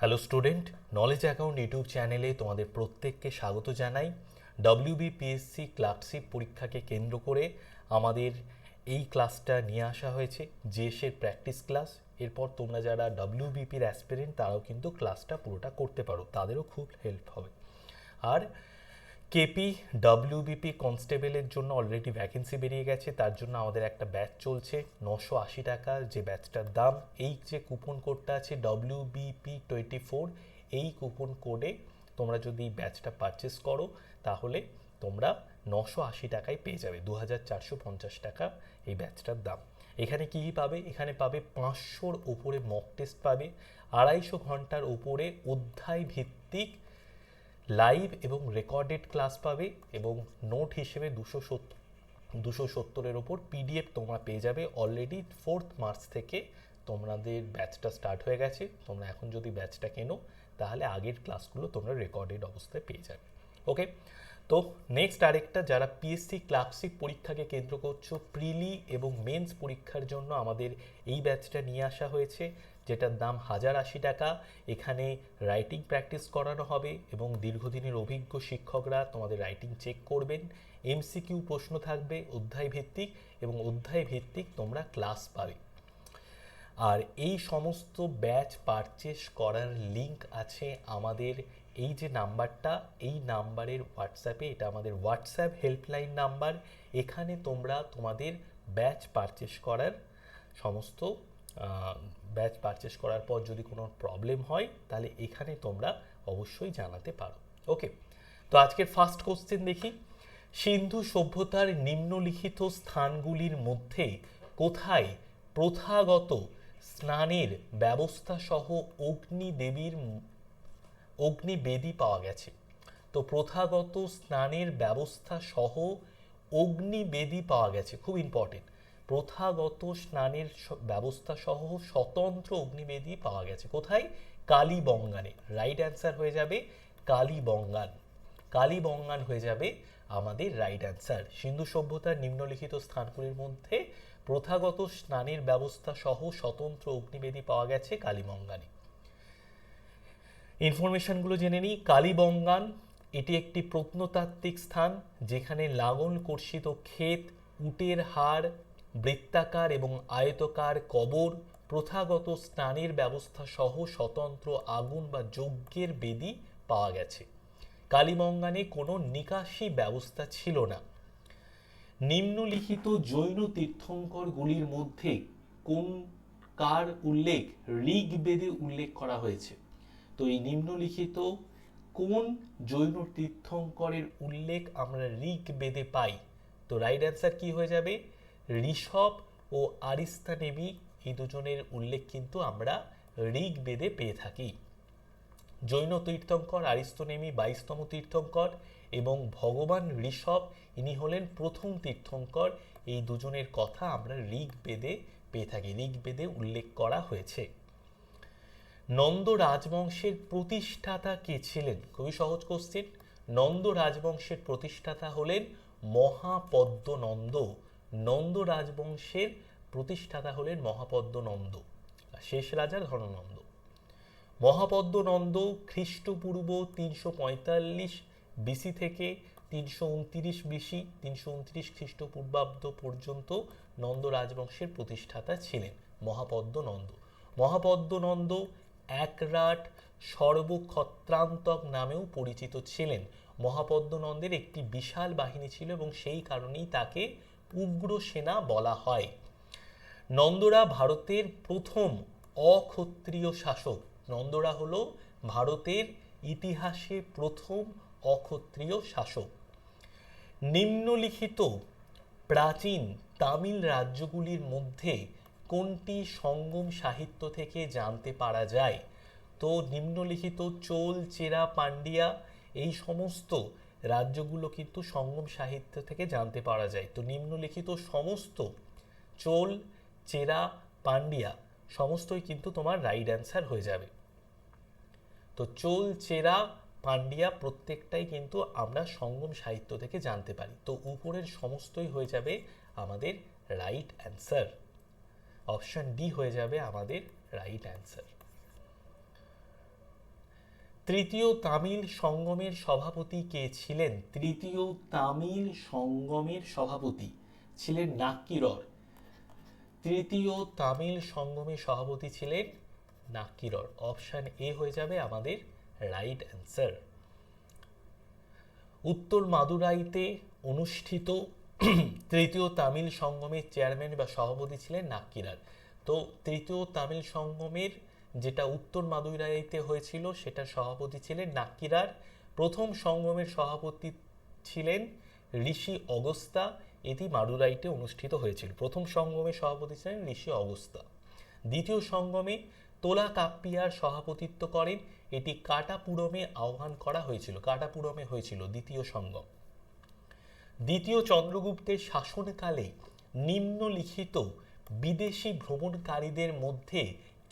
Hello student, knowledge account YouTube চ্যানেলে তোমাদের প্রত্যেককে স্বাগত জানাই। WBPSC ক্লার্কশিপ পরীক্ষাকে কেন্দ্র করে আমাদের এই ক্লাসটা নিয়ে আসা হয়েছে, জিএসের প্র্যাকটিস ক্লাস। এরপর তোমরা যারা WBPর অ্যাসপিরেন্ট তারাও কিন্তু ক্লাসটা পুরোটা করতে পারো, তাদেরও খুব হেল্প হবে। আর কেপি WBP কনস্টেবলের জন্য অলরেডি ভ্যাকেন্সি বেরিয়ে গেছে, তার জন্য আমাদের একটা ব্যাচ চলছে 980 টাকা, যে ব্যাচটার দাম। এই যে কুপন কোডটা আছে WBP24, এই কুপন কোডে তোমরা যদি ব্যাচটা পারচেস করো তাহলে তোমরা 980 টাকায় পেয়ে যাবে, 2450 টাকা এই ব্যাচটার দাম। এখানে কী কী পাবে? এখানে পাবে 500-র ওপরে মক টেস্ট পাবে, 250 ঘন্টার ওপরে অধ্যায় ভিত্তিক লাইভ এবং রেকর্ডেড ক্লাস পাবে, এবং নোট হিসেবে 270-এর ওপর পিডিএফ তোমরা পেয়ে যাবে। অলরেডি 4 মার্চ থেকে তোমাদের ব্যাচটা স্টার্ট হয়ে গেছে। তোমরা এখন যদি ব্যাচটা কেনো তাহলে আগের ক্লাসগুলো তোমরা রেকর্ডেড অবস্থায় পেয়ে যাবে। ওকে, তো নেক্সট আরেকটা, যারা পিএসসি ক্লার্কশিপ পরীক্ষাকে কেন্দ্র করছো, প্রিলি এবং মেন্স পরীক্ষার জন্য আমাদের এই ব্যাচটা নিয়ে আসা হয়েছে, যেটার দাম 1080 টাকা। এখানে রাইটিং প্র্যাকটিস করানো হবে এবং দীর্ঘদিনের অভিজ্ঞ শিক্ষকরা তোমাদের রাইটিং চেক করবেন। MCQ প্রশ্ন থাকবে অধ্যায় ভিত্তিক, এবং অধ্যায় ভিত্তিক তোমরা ক্লাস পাবে। আর এই সমস্ত ব্যাচ পারচেস করার লিঙ্ক আছে আমাদের এই যে নাম্বারটা, এই নাম্বারের হোয়াটসঅ্যাপে। এটা আমাদের হোয়াটসঅ্যাপ হেল্পলাইন নাম্বার। এখানে তোমরা তোমাদের ব্যাচ পারচেস করার সমস্ত ব্যাচ পারচেস করার পর যদি কোনো প্রবলেম হয় তাহলে এখানে তোমরা অবশ্যই জানাতে পারো। ওকে, তো আজকের ফার্স্ট কোশ্চেন দেখি। সিন্ধু সভ্যতার নিম্নলিখিত স্থানগুলির মধ্যে কোথায় প্রথাগত স্নানের ব্যবস্থা সহ অগ্নিবেদী পাওয়া গেছে? তো প্রথাগত স্নানের ব্যবস্থা সহ অগ্নিবেদী পাওয়া গেছে, খুব ইম্পর্টেন্ট। প্রথাগত স্নানের ব্যবস্থা সহ স্বতন্ত্র অগ্নিবেদী পাওয়া গেছে কোথায়? কালীবঙ্গানে। রাইট অ্যান্সার হয়ে যাবে কালীবঙ্গান। কালীবঙ্গান হয়ে যাবে আমাদের রাইট অ্যান্সার। সিন্ধু সভ্যতার নিম্নলিখিত স্থানগুলির মধ্যে প্রথাগত স্নানের ব্যবস্থা সহ স্বতন্ত্র অগ্নিবেদী পাওয়া গেছে কালীবঙ্গানে। ইনফরমেশনগুলো জেনে নিই। কালীবঙ্গান এটি একটি প্রত্নতাত্ত্বিক স্থান, যেখানে লাঙল কর্ষিত ক্ষেত, উটের হাড়, বৃত্তাকার এবং আয়তকার কবর, প্রথাগত স্নানের ব্যবস্থা সহ স্বতন্ত্র আগুন বা যজ্ঞের বেদী পাওয়া গেছে। কালীবঙ্গানে কোনো নিকাশি ব্যবস্থা ছিল না। নিম্নলিখিত জৈন তীর্থঙ্করগুলির মধ্যে কোন কার উল্লেখ ঋগ্বেদে উল্লেখ করা হয়েছে? তো এই নিম্নলিখিত কোন জৈন তীর্থঙ্করের উল্লেখ আমরা ঋগ্বেদে পাই? তো রাইট অ্যান্সার কি হয়ে যাবে? ঋষভ ও আরিস্তানেমি, এই দুজনের উল্লেখ কিন্তু আমরা ঋগ্বেদে পেয়ে থাকি। জৈন তীর্থঙ্কর আরিস্তনেমি 22তম তীর্থঙ্কর, এবং ভগবান ঋষভ ইনি হলেন প্রথম তীর্থঙ্কর। এই দুজনের কথা আমরা ঋগ্বেদে পেয়ে থাকি, ঋগ্বেদে উল্লেখ করা হয়েছে। নন্দ রাজবংশের প্রতিষ্ঠাতা কে ছিলেন? খুবই সহজ কোশ্চেন। নন্দ রাজবংশের প্রতিষ্ঠাতা হলেন মহাপদ্ম নন্দ। নন্দ রাজবংশের প্রতিষ্ঠাতা হলেন মহাপদ্ম নন্দ, শেষ রাজা ধননন্দ। মহাপদ্ম নন্দ খ্রিস্টপূর্ব 345 বিসি থেকে 329 বিসি, 329 খ্রিস্টপূর্বাব্দ পর্যন্ত নন্দ রাজবংশের প্রতিষ্ঠাতা ছিলেন মহাপদ্ম নন্দ। মহাপদ্ম নন্দ একরাট সর্বক্ষত্রান্তক নামেও পরিচিত ছিলেন। মহাপদ্ম নন্দের একটি বিশাল বাহিনী ছিল এবং সেই কারণেই তাকে উগ্রসেনা বলা হয়। নন্দরা ভারতের প্রথম অক্ষত্রিয় শাসক। নন্দরা হলো ভারতের ইতিহাসে প্রথম অক্ষত্রিয় শাসক। নিম্নলিখিত প্রাচীন তামিল রাজ্যগুলির মধ্যে কোনটি সঙ্গম সাহিত্য থেকে জানতে পারা যায়? তো নিম্নলিখিত চোল, চেরা, পান্ডিয়া এই সমস্ত রাজ্যগুলো কিন্তু সঙ্গম সাহিত্য থেকে জানতে পারা যায়। তো নিম্নলিখিত সমস্ত চোল, চেরা, পান্ডিয়া সমস্তই কিন্তু তোমার রাইট অ্যান্সার হয়ে যাবে। তো চোল, চেরা, পান্ডিয়া প্রত্যেকটাই কিন্তু আমরা সঙ্গম সাহিত্য থেকে জানতে পারি। তো উপরের সমস্তই হয়ে যাবে আমাদের রাইট অ্যান্সার। অপশন ডি হয়ে যাবে আমাদের রাইট অ্যান্সার। তৃতীয় তামিল সঙ্গমের সভাপতি কে ছিলেন? তৃতীয় তামিল সঙ্গমের সভাপতি ছিলেন নাক্কিরর। তৃতীয় তামিল সঙ্গমের সভাপতি ছিলেন নাক্কিরর। অপশন এ হয়ে যাবে আমাদের রাইট অ্যান্সার। উত্তর মাদুরাইতে অনুষ্ঠিত তৃতীয় তামিল সঙ্গমের চেয়ারম্যান বা সভাপতি ছিলেন নাক্কিরর। তো তৃতীয় তামিল সঙ্গমের যেটা উত্তর মাদুরাইতে হয়েছিল সেটার সভাপতি ছিলেন নাক্কিরর। প্রথম সঙ্গমের সভাপতি ছিলেন ঋষি অগস্ত্যা। এটি মাদুরাইতে অনুষ্ঠিত হয়েছিল। প্রথম সঙ্গমের সভাপতি ছিলেন ঋষি অগস্ত্যা। দ্বিতীয় সঙ্গমে তোলাকাপ্পিয়ার সভাপতিত্ব করেন। এটি কাটাপুরমে আহ্বান করা হয়েছিল। কাটাপুরমে হয়েছিল দ্বিতীয় সঙ্গম। দ্বিতীয় চন্দ্রগুপ্তের শাসনকালে নিম্নলিখিত বিদেশি ভ্রমণকারীদের মধ্যে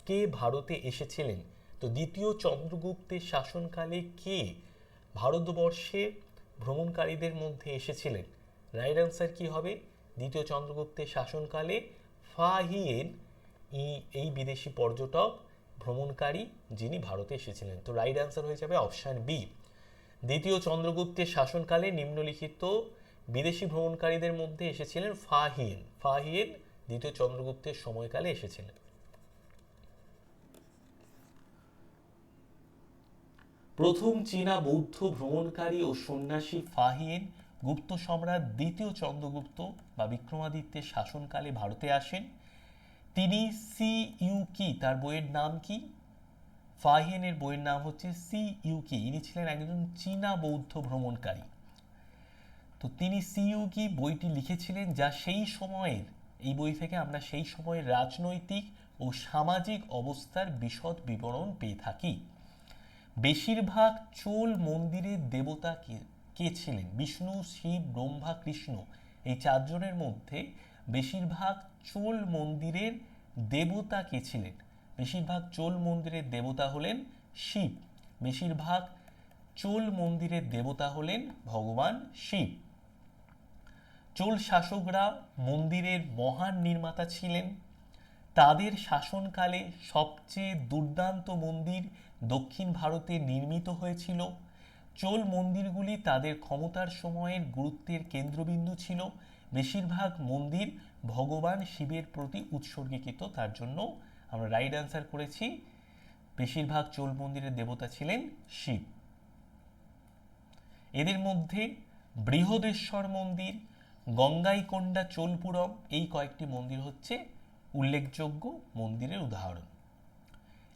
কে ভারতে এসেছিলেন? তো দ্বিতীয় চন্দ্রগুপ্তের শাসনকালে কে ভারতবর্ষে ভ্রমণকারীদের মধ্যে এসেছিলেন? রাইট অ্যান্সার কি হবে? দ্বিতীয় চন্দ্রগুপ্তের শাসনকালে ফাহিয়েন এই বিদেশি পর্যটক ভ্রমণকারী যিনি ভারতে এসেছিলেন। তো রাইট অ্যান্সার হয়ে যাবে অপশন বি। দ্বিতীয় চন্দ্রগুপ্তের শাসনকালে নিম্নলিখিত বিদেশি ভ্রমণকারীদের মধ্যে এসেছিলেন ফাহিয়েন। ফাহিয়েন দ্বিতীয় চন্দ্রগুপ্তের সময়কালে এসেছিলেন। প্রথম চীনা বৌদ্ধ ভ্রমণকারী ও সন্ন্যাসী ফাহিয়েন গুপ্ত সম্রাট দ্বিতীয় চন্দ্রগুপ্ত বা বিক্রমাদিত্যের শাসনকালে ভারতে আসেন। তিনি সি ইউকি, তার বইয়ের নাম কি? ফাহিয়েনের বইয়ের নাম হচ্ছে সি ইউকি। ইনি ছিলেন একজন চীনা বৌদ্ধ ভ্রমণকারী। তো তিনি সি ইউকি বইটি লিখেছিলেন, যা সেই সময়ের, এই বই থেকে আমরা সেই সময়ের রাজনৈতিক ও সামাজিক অবস্থার বিশদ বিবরণ পেয়ে থাকি। বেশিরভাগ চোল মন্দিরের দেবতা কে ছিলেন? বিষ্ণু, শিব, ব্রহ্মা, কৃষ্ণ, এই চারজনের মধ্যে বেশিরভাগ চোল মন্দিরের দেবতা কে ছিলেন? বেশিরভাগ চোল মন্দিরের দেবতা হলেন শিব। বেশিরভাগ চোল মন্দিরের দেবতা হলেন ভগবান শিব। চোল শাসকরা মন্দিরের মহান নির্মাতা ছিলেন। তাদের শাসনকালে সবচেয়ে দুর্দান্ত মন্দির দক্ষিণ ভারতে নির্মিত হয়েছিল। চোল মন্দিরগুলি তাদের ক্ষমতার সময়ের গুরুত্বের কেন্দ্রবিন্দু ছিল। বেশিরভাগ মন্দির ভগবান শিবের প্রতি উৎসর্গীকৃত। তার জন্য আমরা রাইট অ্যান্সার করেছি, বেশিরভাগ চোল মন্দিরের দেবতা ছিলেন শিব। এদের মধ্যে বৃহদেশ্বর মন্দির, গঙ্গাইকোন্ডা চোলপুরম, এই কয়েকটি মন্দির হচ্ছে উল্লেখযোগ্য মন্দিরের উদাহরণ।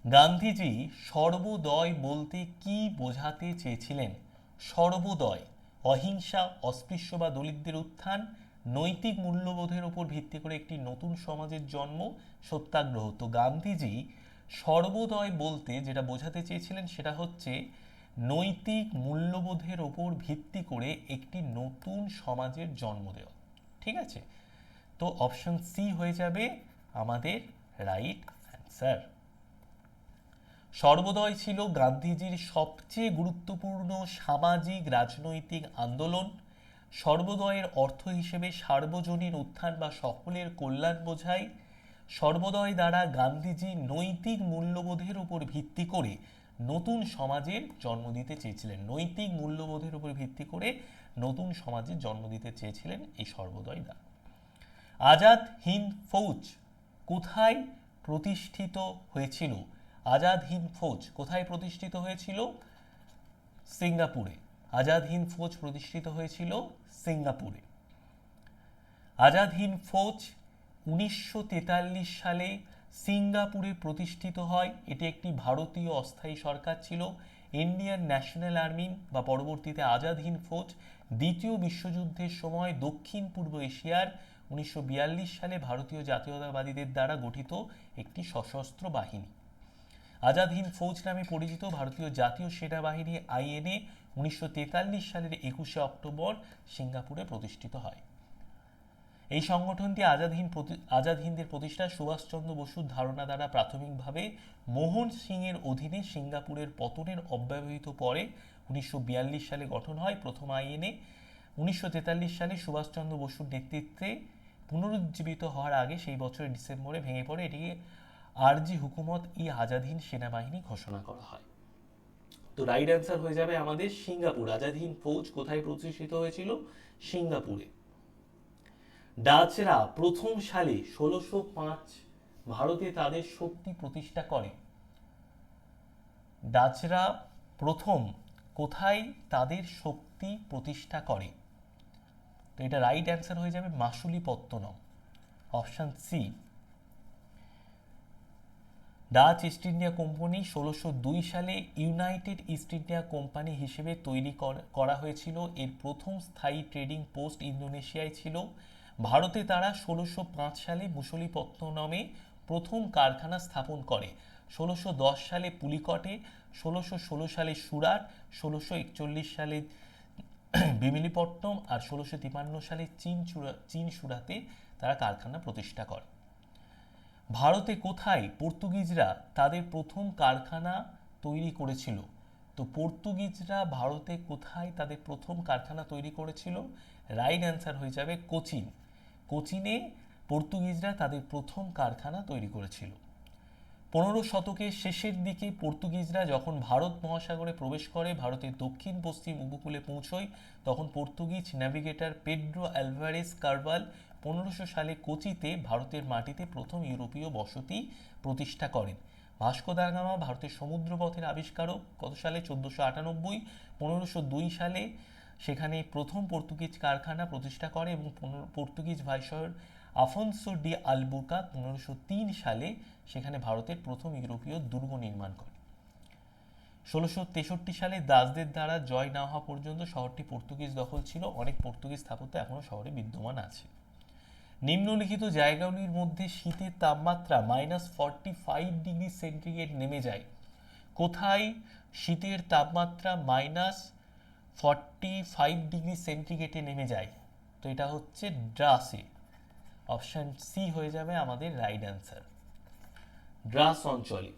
গান্ধীজি সর্বোদয় বলতে কি বোঝাতে চেয়েছিলেন? সর্বোদয় অহিংসা, অস্পৃশ্য বা দলিতদের উত্থান, নৈতিক মূল্যবোধের উপর ভিত্তি করে একটি নতুন সমাজের জন্ম, সত্যাগ্রহ। তো গান্ধীজি সর্বোদয় বলতে যেটা বোঝাতে চেয়েছিলেন সেটা হচ্ছে নৈতিক মূল্যবোধের ওপর ভিত্তি করে একটি নতুন সমাজের জন্ম দেওয়া। ঠিক আছে, তো অপশন সি হয়ে যাবে আমাদের রাইট অ্যান্সার। সর্বোদয় ছিল গান্ধীজির সবচেয়ে গুরুত্বপূর্ণ সামাজিক রাজনৈতিক আন্দোলন। সর্বোদয়ের অর্থ হিসেবে সার্বজনীন উত্থান বা সকলের কল্যাণ বোঝায়। সর্বোদয় দ্বারা গান্ধীজি নৈতিক মূল্যবোধের উপর ভিত্তি করে নতুন সমাজের জন্ম দিতে চেয়েছিলেন। নৈতিক মূল্যবোধের উপর ভিত্তি করে নতুন সমাজের জন্ম দিতে চেয়েছিলেন এই সর্বোদয় দ্বারা। আজাদ হিন্দ ফৌজ কোথায় প্রতিষ্ঠিত হয়েছিল? আজাদ হিন্দ ফৌজ কোথায় প্রতিষ্ঠিত হয়েছিল? সিঙ্গাপুরে। আজাদ হিন্দ ফৌজ প্রতিষ্ঠিত হয়েছিল সিঙ্গাপুরে। আজাদ হিন্দ ফৌজ 1943 সালে সিঙ্গাপুরে প্রতিষ্ঠিত হয়। এটি একটি ভারতীয় অস্থায়ী সরকার ছিল। ইন্ডিয়ান ন্যাশনাল আর্মি বা পরবর্তীতে আজাদ হিন্দ ফৌজ দ্বিতীয় বিশ্বযুদ্ধের সময় দক্ষিণ পূর্ব এশিয়ার 1942 সালে ভারতীয় জাতীয়তাবাদীদের দ্বারা গঠিত একটি সশস্ত্র বাহিনী। আজাদ হিন্দ ফৌজ নামে পরিচিত ভারতীয় জাতীয় সেনাবাহিনী আইএনএ 1943 সালের 21শে অক্টোবর সিঙ্গাপুরে প্রতিষ্ঠিত হয়। এই সংগঠনটি আজাদ হিন্দের প্রতিষ্ঠা সুভাষচন্দ্র বসুর ধারণা দ্বারা প্রাথমিকভাবে মোহন সিংয়ের অধীনে সিঙ্গাপুরের পতনের অব্যবহিত পরে 1942 সালে গঠন হয় প্রথম আইএনএ। 1943 সালে সুভাষচন্দ্র বসুর নেতৃত্বে পুনরুজ্জীবিত হওয়ার আগে সেই বছরের ডিসেম্বরে ভেঙে পড়ে। এটিকে আরজি হুকুমত ই আজাদ হিন্দ সেনাবাহিনী ঘোষণা করা হয়। তো রাইট অ্যান্সার হয়ে যাবে আমাদের সিঙ্গাপুর। আজাদ হিন্দ ফৌজ কোথায় প্রতিষ্ঠিত হয়েছিল? সিঙ্গাপুরে। ডাচরা প্রথম সালে 1605 ভারতে তাদের শক্তি প্রতিষ্ঠা করে। ডাচরা প্রথম কোথায় তাদের শক্তি প্রতিষ্ঠা করে? তো এটা রাইট অ্যান্সার হয়ে যাবে Masulipatnam, option C. Dutch East India Company 1602 সালে ইউনাইটেড ইস্ট ইন্ডিয়া কোম্পানি হিসেবে তৈরি করা হয়েছিল। এর প্রথম স্থায়ী ট্রেডিং পোস্ট ইন্দোনেশিয়ায় ছিল। ভারতে তারা 1605 সালে মুসলিপত্তনমে প্রথম কারখানা স্থাপন করে। 1610 সালে পুলিকটে, 1616 সালে সুরাট, 1641 সালে বিমিলিপট্টম আর 1653 সালে চীন সুরাতে তারা কারখানা প্রতিষ্ঠা করে। ভারতে কোথায় পর্তুগিজরা তাদের প্রথম কারখানা তৈরি করেছিল? তো পর্তুগিজরা ভারতে কোথায় তাদের প্রথম কারখানা তৈরি করেছিল? রাইট অ্যান্সার হয়ে যাবে কোচিন। কোচিনে পর্তুগিজরা তাদের প্রথম কারখানা তৈরি করেছিল। 15 শতকের শেষের দিকে পর্তুগিজরা যখন ভারত মহাসাগরে প্রবেশ করে, ভারতের দক্ষিণ পশ্চিম উপকূলে পৌঁছয়, তখন পর্তুগিজ ন্যাভিগেটর পেড্রো অ্যালভারেজ কারভাল 1500 সালে কোচিতে ভারতের মাটিতে প্রথম ইউরোপীয় বসতি প্রতিষ্ঠা করেন। ভাস্কো দা গামা ভারতের সমুদ্রপথের আবিষ্কারক, কত সালে? 1498। 1502 সালে সেখানে প্রথম পর্তুগিজ কারখানা প্রতিষ্ঠা করে এবং পর্তুগিজ ভাইসরয় আফোনসো ডি আলবুকা 1503 সালে সেখানে ভারতের প্রথম ইউরোপীয় দুর্গ নির্মাণ করে। 1663 সালে দাসদের দ্বারা জয় না হওয়া পর্যন্ত শহরটি পর্তুগিজ দখল ছিল। অনেক পর্তুগিজ স্থাপত্য এখনও শহরে বিদ্যমান আছে। নিম্নলিখিত জায়গাগুলির মধ্যে শীতের তাপমাত্রা -45 ডিগ্রি সেন্টিগ্রেড নেমে যায়। কোথায় শীতের তাপমাত্রা -45 ডিগ্রি সেন্টিগ্রেডে নেমে যায়? তো এটা হচ্ছে ড্রাসে, অপশন সি হয়ে যাবে আমাদের রাইট অ্যান্সার। দ্রাস অঞ্চলে।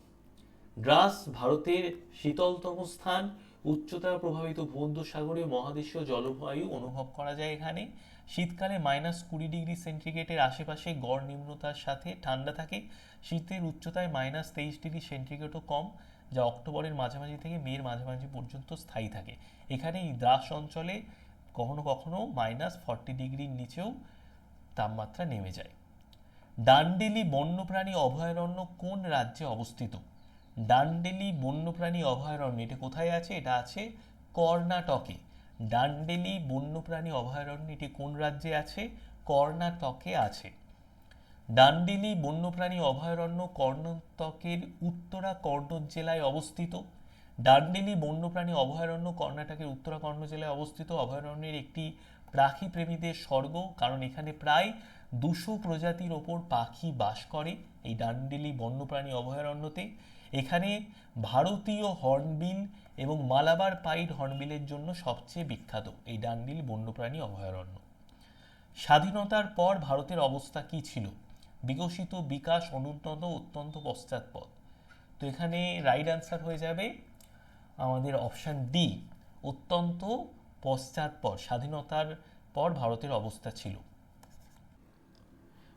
দ্রাস ভারতের শীতলতম স্থান। উচ্চতা প্রভাবিত ভূমধ্যসাগরীয় মহাদেশীয় জলবায়ু অনুভব করা যায় এখানে। শীতকালে -20 ডিগ্রি সেন্টিগ্রেডের আশেপাশে গড় নিম্নতার সাথে ঠান্ডা থাকে। শীতের উচ্চতায় -23 ডিগ্রি সেন্টিগ্রেডও কম, যা অক্টোবরের মাঝামাঝি থেকে মের মাঝামাঝি পর্যন্ত স্থায়ী থাকে। এখানে এই দ্রাস অঞ্চলে কখনো কখনো -40 ডিগ্রির নিচেও তাপমাত্রা নেমে যায়। ডান্ডেলি বন্যপ্রাণী অভয়ারণ্য কোন রাজ্যে অবস্থিত? ডান্ডেলি বন্যপ্রাণী অভয়ারণ্য এটা কোথায় আছে? এটা আছে কর্ণাটকে। ডান্ডেলি বন্যপ্রাণী অভয়ারণ্য এটি কোন রাজ্যে আছে? কর্ণাটকে আছে। ডান্ডেলি বন্যপ্রাণী অভয়ারণ্য কর্ণাটকের উত্তরা কন্নড় জেলায় অবস্থিত। ডান্ডেলি বন্যপ্রাণী অভয়ারণ্য কর্ণাটকের উত্তরা কন্নড় জেলায় অবস্থিত। অভয়ারণ্যের একটি পাখি প্রেমীদের স্বর্গ, কারণ এখানে প্রায় 200 প্রজাতির ওপর পাখি বাস করে এই ডান্ডেলি বন্যপ্রাণী অভয়ারণ্যতে। এখানে ভারতীয় হর্নবিল এবং মালাবার পাইড হর্নবিলের জন্য সবচেয়ে বিখ্যাত এই ডান্ডেলি বন্যপ্রাণী অভয়ারণ্য। স্বাধীনতার পর ভারতের অবস্থা কি ছিল? বিকশিত, বিকাশ, অনুন্নত, অত্যন্ত পশ্চাৎপদ। তো এখানে রাইট অ্যান্সার হয়ে যাবে আমাদের অপশন ডি, অত্যন্ত পশ্চাৎপদ। স্বাধীনতার পর ভারতের অবস্থা ছিল।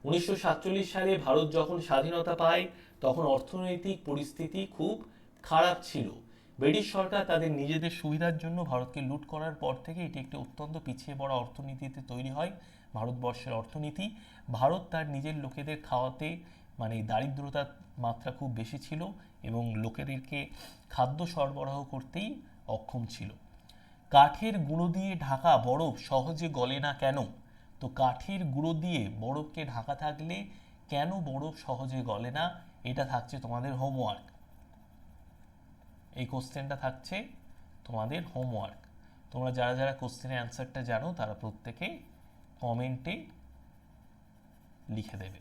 1947 সালে ভারত যখন স্বাধীনতা পায় তখন অর্থনৈতিক পরিস্থিতি খুব খারাপ ছিল। ব্রিটিশ সরকার তাদের নিজেদের সুবিধার জন্য ভারতকে লুট করার পর থেকে এটি একটি অত্যন্ত পিছিয়ে পড়া অর্থনীতিতে তৈরি হয় ভারতবর্ষের অর্থনীতি। ভারত তার নিজের লোকেদের খাওয়াতে দারিদ্রতার মাত্রা খুব বেশি ছিল এবং লোকেদেরকে খাদ্য সরবরাহ করতেই অক্ষম ছিল। কাঠের গুঁড়ো দিয়ে ঢাকা বরফ সহজে গলে না কেন? তো কাঠের গুঁড়ো দিয়ে বরফকে ঢাকা থাকলে কেন বরফ সহজে গলে না? এটা থাকছে তোমাদের হোমওয়ার্ক। এই কোশ্চেনটা থাকছে তোমাদের হোমওয়ার্ক। তোমরা যারা যারা কোশ্চেনের অ্যান্সারটা জানো তারা প্রত্যেকে কমেন্টে লিখে দেবে।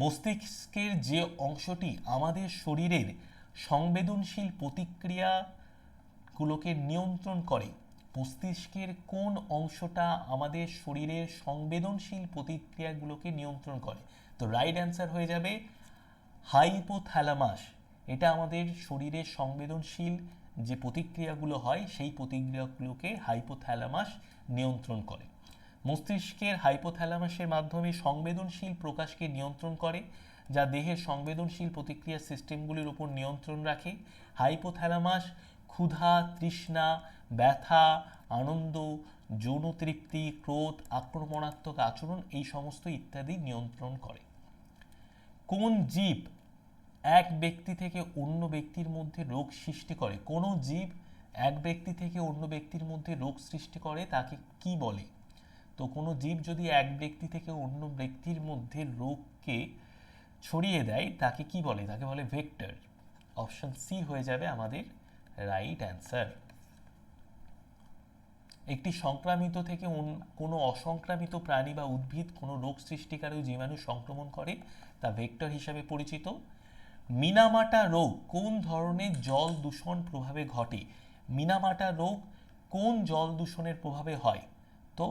মস্তিষ্কের যে অংশটি আমাদের শরীরের সংবেদনশীল প্রতিক্রিয়াগুলোকে নিয়ন্ত্রণ করে, মস্তিষ্কের কোন অংশটা আমাদের শরীরের সংবেদনশীল প্রতিক্রিয়াগুলোকে নিয়ন্ত্রণ করে? তো রাইট অ্যান্সার হয়ে যাবে হাইপোথ্যালামাস। এটা আমাদের শরীরের সংবেদনশীল যে প্রতিক্রিয়াগুলো হয় সেই প্রতিক্রিয়াগুলোকে হাইপোথ্যালামাস নিয়ন্ত্রণ করে। মস্তিষ্কের হাইপোথ্যালামাসের মাধ্যমে সংবেদনশীল প্রকাশকে নিয়ন্ত্রণ করে, যা দেহের সংবেদনশীল প্রতিক্রিয়া সিস্টেমগুলির উপর নিয়ন্ত্রণ রাখে। হাইপোথ্যালামাস ক্ষুধা, তৃষ্ণা, ব্যথা, আনন্দ, যৌন তৃপ্তি, ক্রোধ, আক্রমণাত্মক আচরণ এই সমস্ত ইত্যাদি নিয়ন্ত্রণ করে। কোন জীব এক ব্যক্তি থেকে অন্য ব্যক্তির মধ্যে রোগ সৃষ্টি করে? কোনো জীব এক ব্যক্তি থেকে অন্য ব্যক্তির মধ্যে রোগ সৃষ্টি করে তাকে কি বলে? তো কোনো জীব যদি এক ব্যক্তি থেকে অন্য ব্যক্তির মধ্যে রোগকে ছড়িয়ে দেয় তাকে কি বলে? তাকে বলে ভেক্টর। অপশন সি হয়ে যাবে আমাদের রাইট অ্যান্সার। একটি সংক্রামিত থেকে কোনো অসংক্রামিত প্রাণী বা উদ্ভিদ কোনো রোগ সৃষ্টিকারী জীবাণু সংক্রমণ করে তা ভেক্টর হিসাবে পরিচিত। মিনামাটা রোগ কোন ধরনের জল দূষণ প্রভাবে ঘটে? মিনামাটা রোগ কোন জল দূষণের প্রভাবে হয়? তো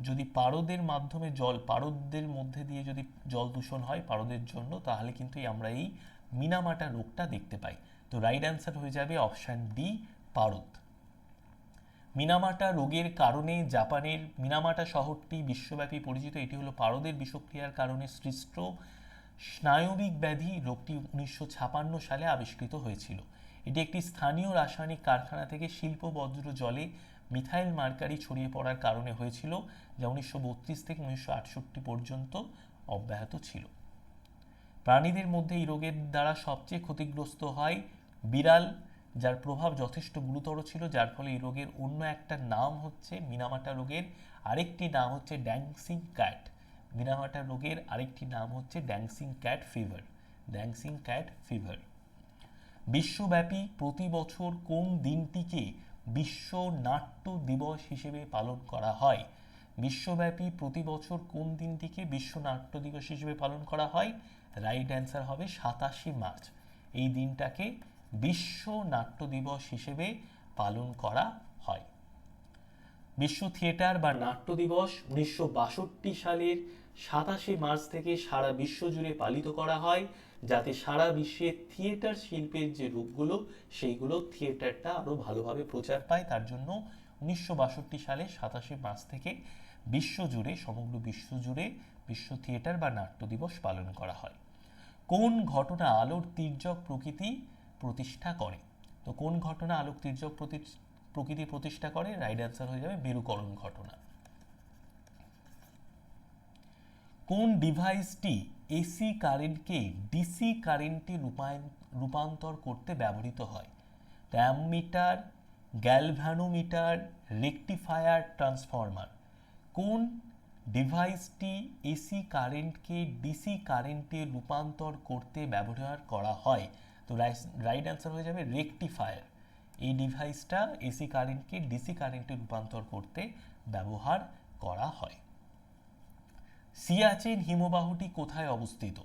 যদি পারদের মাধ্যমে পারদের মধ্যে দিয়ে যদি জল দূষণ হয় পারদের জন্য, তাহলে কিন্তু আমরা এই মিনামাটা রোগটা দেখতে পাই। তো রাইট অ্যান্সার হয়ে যাবে অপশন ডি, পারদ। মিনামাটা রোগের কারণে জাপানের মিনামাটা শহরটি বিশ্বব্যাপী পরিচিত। এটি হলো পারদের বিষক্রিয়ার কারণে সৃষ্ট স্নায়বিক ব্যাধি। রোগটি 1956 সালে আবিষ্কৃত হয়েছিল। এটি একটি স্থানীয় রাসায়নিক কারখানা থেকে শিল্প বর্জ্য জলে মিথাইল মার্কারি ছড়িয়ে পড়ার কারণে হয়েছিল, যা 1932 থেকে 1968 পর্যন্ত অব্যাহত ছিল। প্রাণীদের মধ্যে এই রোগের দ্বারা সবচেয়ে ক্ষতিগ্রস্ত হয় বিড়াল, যার প্রভাব যথেষ্ট গুরুতর ছিল, যার ফলে এই রোগের অন্য একটা নাম হচ্ছে মিনামাটা রোগের আরেকটি নাম হচ্ছে ড্যান্সিং ক্যাট। মিনামাটা রোগের আরেকটি নাম হচ্ছে dancing cat fever. Dancing cat fever. বিশ্বব্যাপী প্রতি বছর কোন দিনটিকে বিশ্ব নাট্য দিবস হিসেবে পালন করা হয়? বিশ্বব্যাপী প্রতি বছর কোন দিনটিকে বিশ্ব নাট্য দিবস হিসেবে পালন করা হয়? রাইট অ্যান্সার হবে 27 মার্চ। এই দিনটাকে বিশ্ব নাট্য দিবস হিসেবে পালন করা হয়। বিশ্ব থিয়েটার বা নাট্য দিবস 1962 সালের 27 মার্চ থেকে সারা বিশ্ব জুড়ে পালিত করা হয়, যাতে সারা বিশ্বে থিয়েটার শিল্পের যে রূপগুলো সেইগুলো থিয়েটারটা আরো ভালোভাবে প্রচার পায়। তার জন্য 1962 সালে 27 মার্চ থেকে বিশ্বজুড়ে, সমগ্র বিশ্ব জুড়ে বিশ্ব থিয়েটার বা নাট্য দিবস পালন করা হয়। কোন ঘটনা আলোর তির্যক প্রকৃতি প্রতিষ্ঠা করে? তো কোন ঘটনা আলোক তির্যক প্রকৃতি প্রতিষ্ঠা করে? রাইট অ্যান্সার হয়ে যাবে মেরুকরণ ঘটনা। কোন ডিভাইসটি এসি কারেন্টকে ডিসি কারেন্টে রূপান্তর করতে ব্যবহৃত হয়? Ammeter, galvanometer, rectifier, transformer. কোন ডিভাইসটি এসি কারেন্টকে ডিসি কারেন্টে রূপান্তর করতে ব্যবহার করা হয়? তো রাইট অ্যান্সার হয়ে যাবে রেকটিফায়ার। এই ডিভাইসটা এসি কারেন্টকে ডিসি কারেন্টে রূপান্তর করতে ব্যবহার করা হয়। সিয়াচেন হিমবাহটি কোথায় অবস্থিত?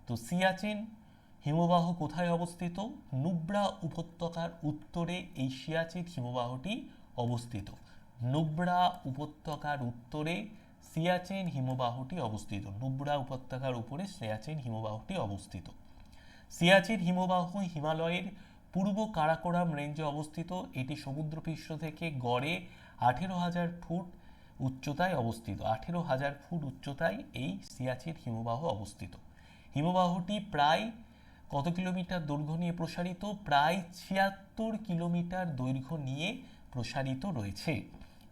তো সিয়াচেন হিমবাহ কোথায় অবস্থিত? নুব্রা উপত্যকার উত্তরে এই সিয়াচেন হিমবাহটি অবস্থিত। নুব্রা উপত্যকার উত্তরে সিয়াচেন হিমবাহটি অবস্থিত। নুব্রা উপত্যকার উপরে সিয়াচেন হিমবাহটি অবস্থিত। সিয়াচেন হিমবাহ হিমালয়ের পূর্ব কারাকোরাম রেঞ্জে অবস্থিত। এটি সমুদ্রপৃষ্ঠ থেকে গড়ে 18,000 ফুট উচ্চতায় অবস্থিত। 18,000 ফুট উচ্চতায় এই সিয়াচেন হিমবাহ অবস্থিত। হিমবাহটি প্রায় কত কিলোমিটার দৈর্ঘ্য নিয়ে প্রসারিত? প্রায় 76 কিলোমিটার দৈর্ঘ্য নিয়ে প্রসারিত রয়েছে।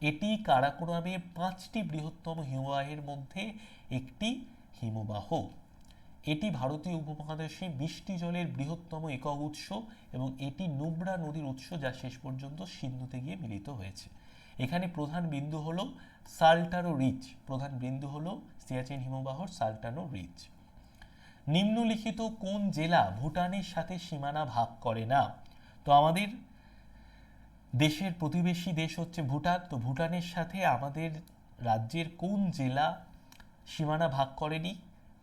এটি কারাকোরামের 5টি বৃহত্তম হিমবাহের মধ্যে একটি হিমবাহ। এটি ভারতীয় উপমহাদেশে মিষ্টি জলের বৃহত্তম একক উৎস এবং এটি নুব্রা নদীর উৎস, যা শেষ পর্যন্ত সিন্ধুতে গিয়ে মিলিত হয়েছে। এখানে প্রধান বিন্দু হলো সাল্টানো রিচ। প্রধান বিন্দু হলো সিয়াচেন হিমবাহর সাল্টানো রিচ। নিম্নলিখিত কোন জেলা ভুটানের সাথে সীমানা ভাগ করে না? তো আমাদের দেশের প্রতিবেশী দেশ হচ্ছে ভুটান। তো ভুটানের সাথে আমাদের রাজ্যের কোন জেলা সীমানা ভাগ করেনি?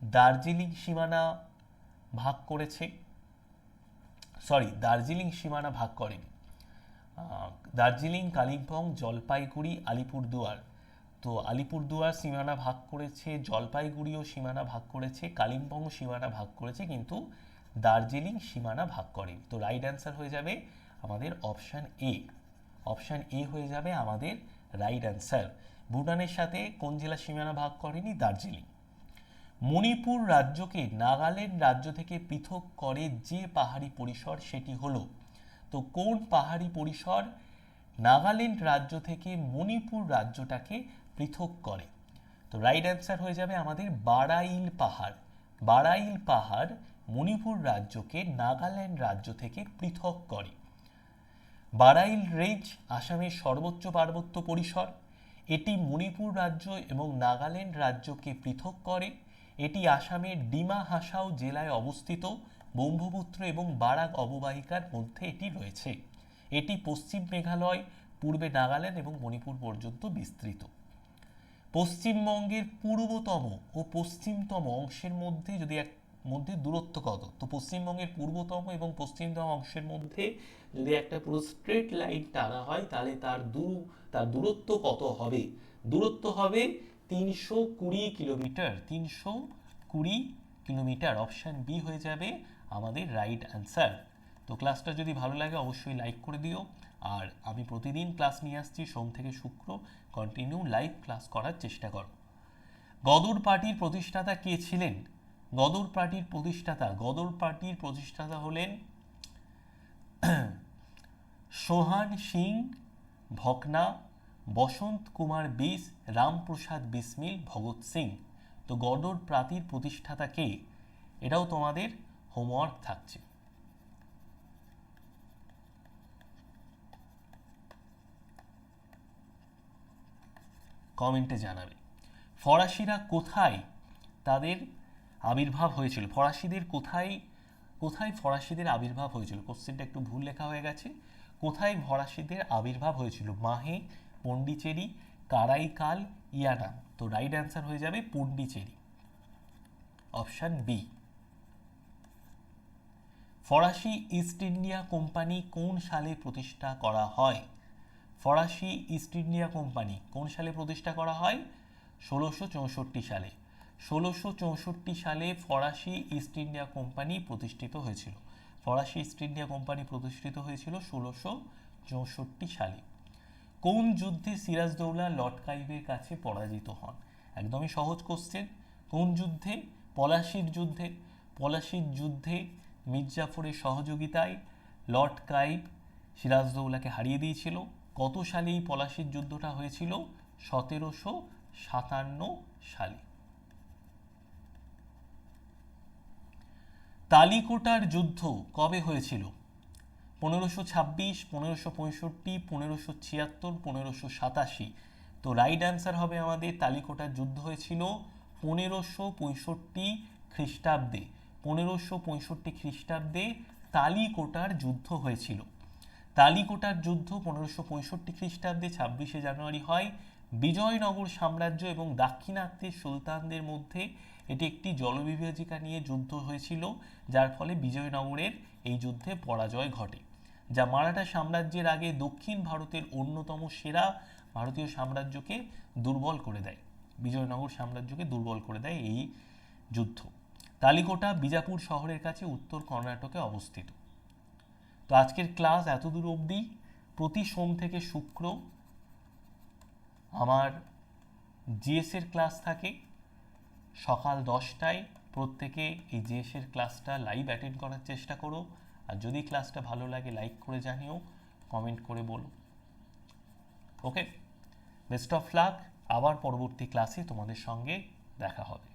দার্জিলিং সীমানা ভাগ করেছে। দার্জিলিং সীমানা ভাগ করেনি। দার্জিলিং, কালিম্পং, জলপাইগুড়ি, আলিপুরদুয়ার। তো আলিপুরদুয়ার সীমানা ভাগ করেছে, জলপাইগুড়িও সীমানা ভাগ করেছে, কালিম্পং সীমানা ভাগ করেছে, কিন্তু দার্জিলিং সীমানা ভাগ করেনি। তো রাইট অ্যান্সার হয়ে যাবে আমাদের অপশান এ। অপশান এ হয়ে যাবে আমাদের রাইট অ্যান্সার। ভুটানের সাথে কোন জেলা সীমানা ভাগ করেনি? দার্জিলিং। মণিপুর রাজ্যকে নাগাল্যান্ড রাজ্য থেকে পৃথক করে যে পাহাড়ি পরিসর সেটি হলো, তো কোন পাহাড়ি পরিসর নাগাল্যান্ড রাজ্য থেকে মণিপুর রাজ্যটাকে পৃথক করে? তো রাইট অ্যান্সার হয়ে যাবে আমাদের বারাইল পাহাড়। বারাইল পাহাড় মণিপুর রাজ্যকে নাগাল্যান্ড রাজ্য থেকে পৃথক করে। বারাইল রেঞ্জ আসামের সর্বোচ্চ পার্বত্য পরিসর। এটি মণিপুর রাজ্য এবং নাগাল্যান্ড রাজ্যকে পৃথক করে। এটি আসামের ডিমা হাসাও জেলায় অবস্থিত। ব্রহ্মপুত্র এবং বারাক অববাহিকার মধ্যে এটি রয়েছে। এটি পশ্চিম মেঘালয়, পূর্বে নাগাল্যান্ড এবং মণিপুর পর্যন্ত বিস্তৃত। পশ্চিমবঙ্গের পূর্বতম ও পশ্চিমতম অংশের মধ্যে মধ্যে দূরত্ব কত? তো পশ্চিমবঙ্গের পূর্বতম এবং পশ্চিমতম অংশের মধ্যে যদি একটা পুরো স্ট্রেট লাইন টানা হয় তাহলে তার দূরত্ব কত হবে? দূরত্ব হবে 320 কিলোমিটার। 320 কিলোমিটার। অপশন বি হয়ে যাবে আমাদের রাইট অ্যান্সার। তো ক্লাসটা যদি ভালো লাগে অবশ্যই লাইক করে দিও। আর আমি প্রতিদিন ক্লাস নিয়ে আসছি সোম থেকে শুক্র, কন্টিনিউ লাইভ ক্লাস করার চেষ্টা করো। গদর পার্টির প্রতিষ্ঠাতা কে ছিলেন? গদর পার্টির প্রতিষ্ঠাতা হলেন সোহান সিং ভকনা, বসন্ত কুমার বিস, রামপ্রসাদ বিসমিল, ভগৎ সিং। তো গদর পার্টির প্রতিষ্ঠাতা কে? এটাও তোমাদের হোমওয়ার্ক থাকছে। কমেন্টে জানাবে। ফরাসিরা কোথায় তাদের আবির্ভাব হয়েছিল? কোথায় ফরাসিদের আবির্ভাব হয়েছিল? কোশ্চেনটা একটু ভুল লেখা হয়ে গেছে। কোথায় ফরাসিদের আবির্ভাব হয়েছিল? মাহে, পন্ডিচেরি, কারাইকাল, ইয়ানাম। তো রাইট অ্যান্সার হয়ে যাবে পন্ডিচেরি। Option B. ফরাসি ইস্ট ইন্ডিয়া কোম্পানি কোন সালে প্রতিষ্ঠা করা হয়? ফরাসি ইস্ট ইন্ডিয়া কোম্পানি কোন সালে প্রতিষ্ঠা করা হয়? 1664 সালে। 1664 সালে ফরাসি ইস্ট ইন্ডিয়া কোম্পানি প্রতিষ্ঠিত হয়েছিল। ফরাসি ইস্ট ইন্ডিয়া কোম্পানি প্রতিষ্ঠিত হয়েছিল 1664 সালে। কোন যুদ্ধে সিরাজদৌল্লা লর্ড ক্লাইভের কাছে পরাজিত হন? একদমই সহজ কোশ্চেন। কোন যুদ্ধে? পলাশির যুদ্ধে। পলাশির যুদ্ধে মির্জাফরের সহযোগিতায় লর্ড ক্লাইভ সিরাজদৌল্লাকে হারিয়ে দিয়েছিল। কত সালে এই পলাশির যুদ্ধটা হয়েছিল? 1757 সালে। তালিকোটার যুদ্ধ কবে হয়েছিল? 1526, 1565, 1576, 1587। তো রাইট অ্যান্সার হবে আমাদের তালিকোটার যুদ্ধ হয়েছিল 1565 খ্রিস্টাব্দে। 1565 খ্রিস্টাব্দে তালিকোটার যুদ্ধ হয়েছিল। তালিকোটার যুদ্ধ 1565 খ্রিস্টাব্দে 26শে জানুয়ারি হয়। বিজয়নগর সাম্রাজ্য এবং দাক্ষিণাত্যের সুলতানদের মধ্যে এটি একটি জলবিভাজিকা নিয়ে যুদ্ধ হয়েছিল, যার ফলে বিজয়নগরের এই যুদ্ধে পরাজয় ঘটে, যা মারাঠা সাম্রাজ্যের আগে দক্ষিণ ভারতের অন্যতম সেরা ভারতীয় সাম্রাজ্যকে দুর্বল করে দেয়। বিজয়নগর সাম্রাজ্যকে দুর্বল করে দেয় এই যুদ্ধ। তালিকোটা বিজাপুর শহরের কাছে উত্তর কর্ণাটকে অবস্থিত। তো আজকের ক্লাস এতদূর অবধি। প্রতি সোম থেকে শুক্র আমার জিএসের ক্লাস থাকে সকাল 10টায়। প্রত্যেকে এই জিএসের ক্লাসটা লাইভ অ্যাটেন্ড করার চেষ্টা করো। আর যদি ক্লাসটা ভালো লাগে লাইক করে জানিও, কমেন্ট করে বলো। ওকে, বেস্ট অফ লাক। আবার পরবর্তী ক্লাসে তোমাদের সঙ্গে দেখা হবে।